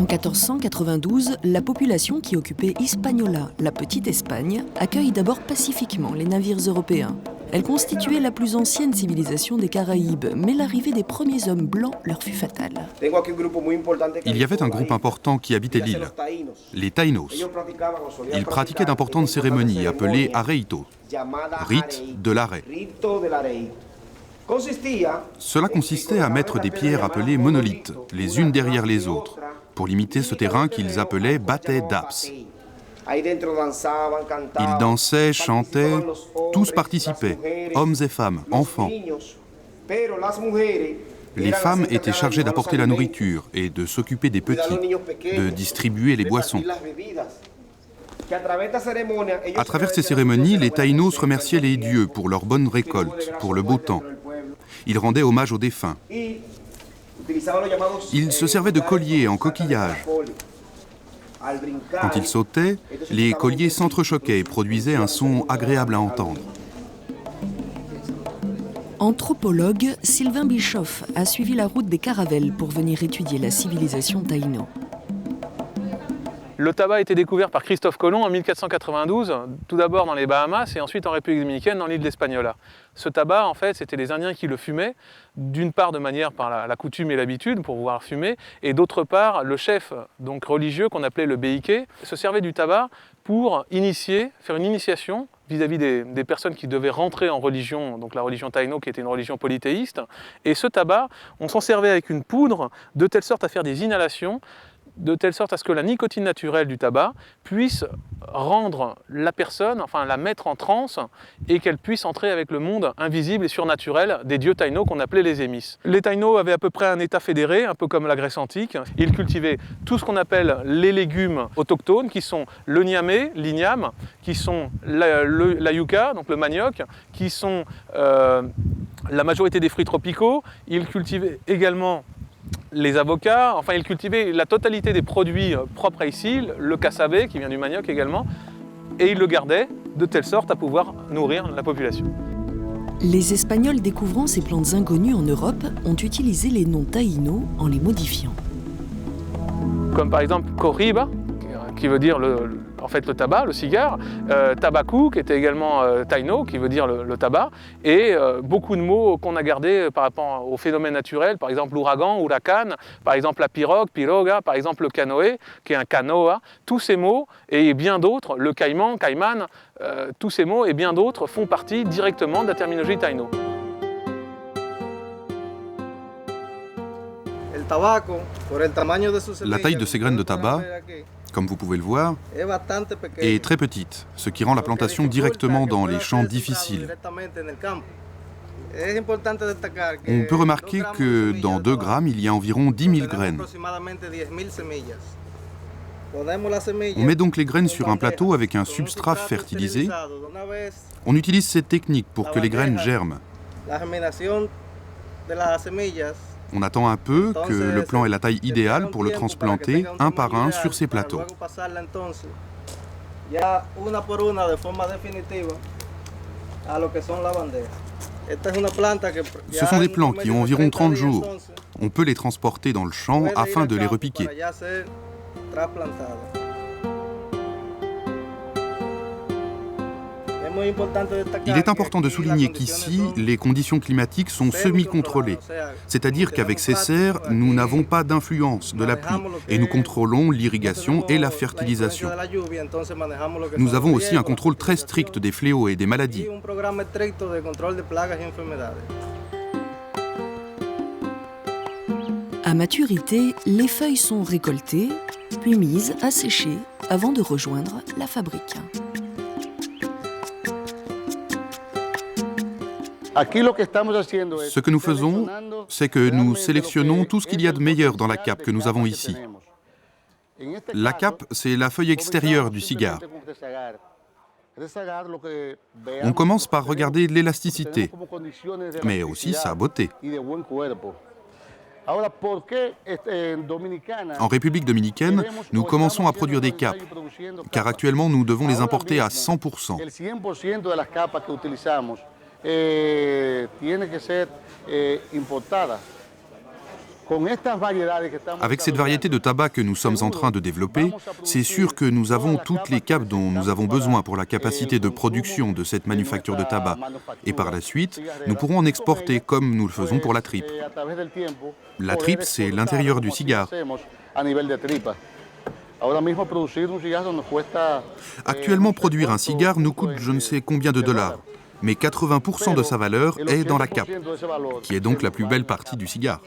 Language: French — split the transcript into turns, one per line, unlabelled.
En 1492, la population qui occupait Hispaniola, la petite Espagne, accueille d'abord pacifiquement les navires européens. Elle constituait la plus ancienne civilisation des Caraïbes, mais l'arrivée des premiers hommes blancs leur fut fatale.
Il y avait un groupe important qui habitait l'île, les Taínos. Ils pratiquaient d'importantes cérémonies appelées arreitos, rites de l'arrêt. Cela consistait à mettre des pierres appelées monolithes, les unes derrière les autres, pour limiter ce terrain qu'ils appelaient Bate d'Aps. Ils dansaient, chantaient, tous participaient, hommes et femmes, enfants. Les femmes étaient chargées d'apporter la nourriture et de s'occuper des petits, de distribuer les boissons. À travers ces cérémonies, les Taínos remerciaient les dieux pour leur bonne récolte, pour le beau temps. Ils rendaient hommage aux défunts. Ils se servaient de colliers en coquillage. Quand ils sautaient, les colliers s'entrechoquaient et produisaient un son agréable à entendre.
Anthropologue, Sylvain Bischoff a suivi la route des caravelles pour venir étudier la civilisation taïno.
Le tabac a été découvert par Christophe Colomb en 1492, tout d'abord dans les Bahamas et ensuite en République dominicaine dans l'île d'Hispaniola. Ce tabac, en fait, c'était les Indiens qui le fumaient, d'une part de manière par la coutume et l'habitude pour pouvoir fumer, et d'autre part, le chef donc religieux qu'on appelait le béiké se servait du tabac pour faire une initiation vis-à-vis des personnes qui devaient rentrer en religion, donc la religion taïno qui était une religion polythéiste. Et ce tabac, on s'en servait avec une poudre de telle sorte à faire des inhalations, de telle sorte à ce que la nicotine naturelle du tabac puisse rendre la personne, enfin la mettre en transe et qu'elle puisse entrer avec le monde invisible et surnaturel des dieux taïnos qu'on appelait les émis. Les taïnos avaient à peu près un état fédéré, un peu comme la Grèce antique. Ils cultivaient tout ce qu'on appelle les légumes autochtones, qui sont le niamé, l'igname, qui sont la yucca, donc le manioc, qui sont la majorité des fruits tropicaux. Ils cultivaient également les avocats, enfin ils cultivaient la totalité des produits propres à ici, le cassabé qui vient du manioc également, et ils le gardaient de telle sorte à pouvoir nourrir la population.
Les Espagnols découvrant ces plantes inconnues en Europe ont utilisé les noms taïnos en les modifiant.
Comme par exemple Cohiba, qui veut dire en fait le tabac, le cigare, Tabacou, qui était également taïno, qui veut dire le tabac, et beaucoup de mots qu'on a gardés par rapport aux phénomènes naturels, par exemple l'ouragan, huracan, par exemple la pirogue, piroga, par exemple le canoë, qui est un canoa. Tous ces mots, et bien d'autres, le caïman, caïman, tous ces mots et bien d'autres font partie directement de la terminologie taïno.
La taille de ces graines de tabac, comme vous pouvez le voir, est très petite, ce qui rend la plantation directement dans les champs difficiles. On peut remarquer que dans 2 grammes, il y a environ 10 000 graines. On met donc les graines sur un plateau avec un substrat fertilisé. On utilise cette technique pour que les graines germent. On attend un peu que le plant ait la taille idéale pour le transplanter un par un sur ces plateaux. Ce sont des plants qui ont environ 30 jours. On peut les transporter dans le champ afin de les repiquer. Il est important de souligner qu'ici, les conditions climatiques sont semi-contrôlées. C'est-à-dire qu'avec ces serres, nous n'avons pas d'influence de la pluie et nous contrôlons l'irrigation et la fertilisation. Nous avons aussi un contrôle très strict des fléaux et des maladies.
À maturité, les feuilles sont récoltées, puis mises à sécher avant de rejoindre la fabrique.
Ce que nous faisons, c'est que nous sélectionnons tout ce qu'il y a de meilleur dans la cape que nous avons ici. La cape, c'est la feuille extérieure du cigare. On commence par regarder l'élasticité, mais aussi sa beauté. En République dominicaine, nous commençons à produire des capes, car actuellement nous devons les importer à 100%. Avec cette variété de tabac que nous sommes en train de développer, c'est sûr que nous avons toutes les capes dont nous avons besoin pour la capacité de production de cette manufacture de tabac. Et par la suite, nous pourrons en exporter comme nous le faisons pour la tripe. La tripe, c'est l'intérieur du cigare. Actuellement, produire un cigare nous coûte je ne sais combien de dollars. Mais 80% de sa valeur est dans la cape, qui est donc la plus belle partie du cigare.